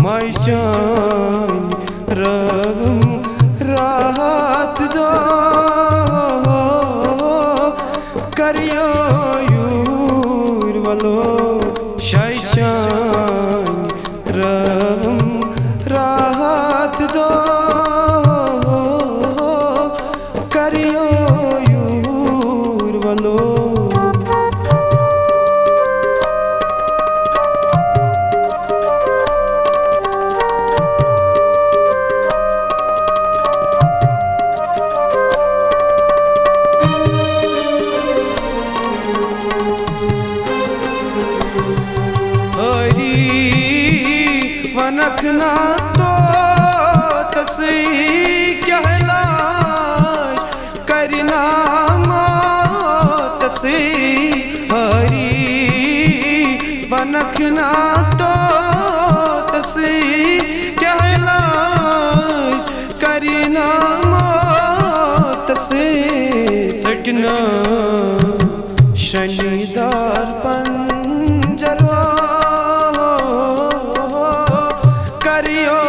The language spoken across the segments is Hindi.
माई जान रबम राहत दो करियो यूर वलो शायशान रबम राहत दो करियो यूर वलो वनखना तो तसी कहलाय करना तसी हरी वनखना तो तसी कहलाय करना तसी सटना शनिदार पंजरो करियो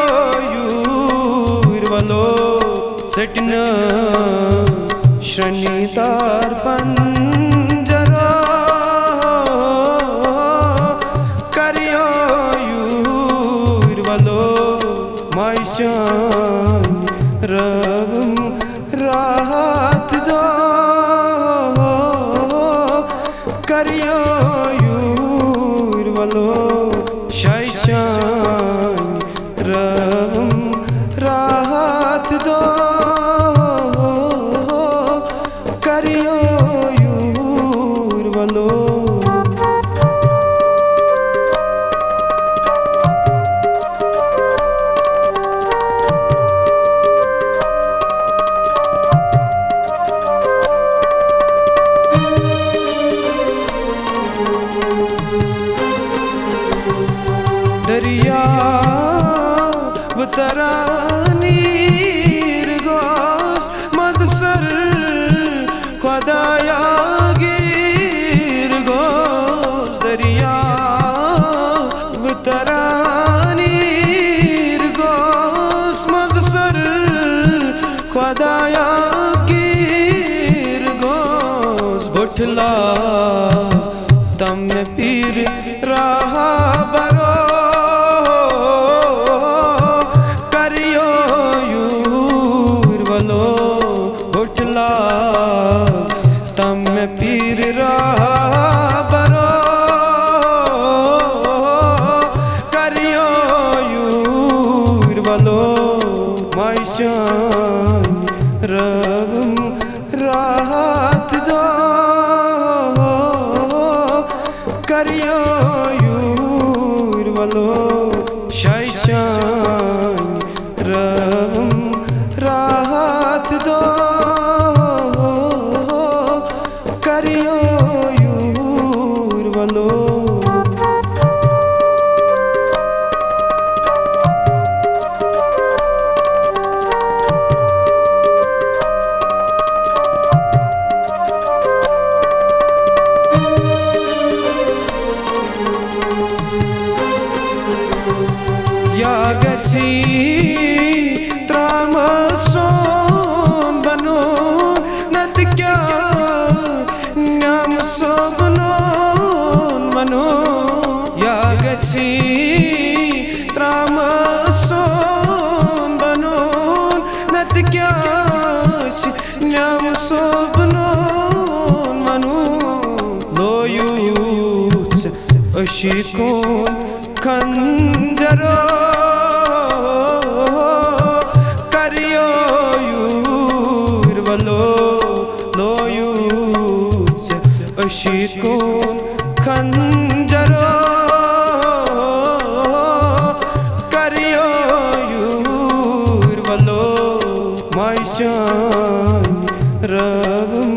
यूर वलो सटना शनिदार पंजरा करियो यूर वलो माई जान रबम राहत दो करियो यूर वलो शायशान रबम राहत दो करियो यूर वलो दरिया वतरानीर गोस मदसर खुदाया गिर गोस दरिया वतरानीर गोस मदसर खुदाया गिर गोस बुठला तम पीर रहा बरो तम पीर रहा बरो करियो यूर वलो माई जान रबम राहत दो करियो यूर वलो शायशान रबम राहत दो करियो यूर वलो या गची त्रामसोन बनो नद क्या मनो या गची त्रामसोन बनो नत क्या न्याम सोबनोन मनो लोयूच अशिकोन खंजरो करियो यूर वलो लोयूच अशिकोन खंजरो करियो यूर वलो माई जान रबम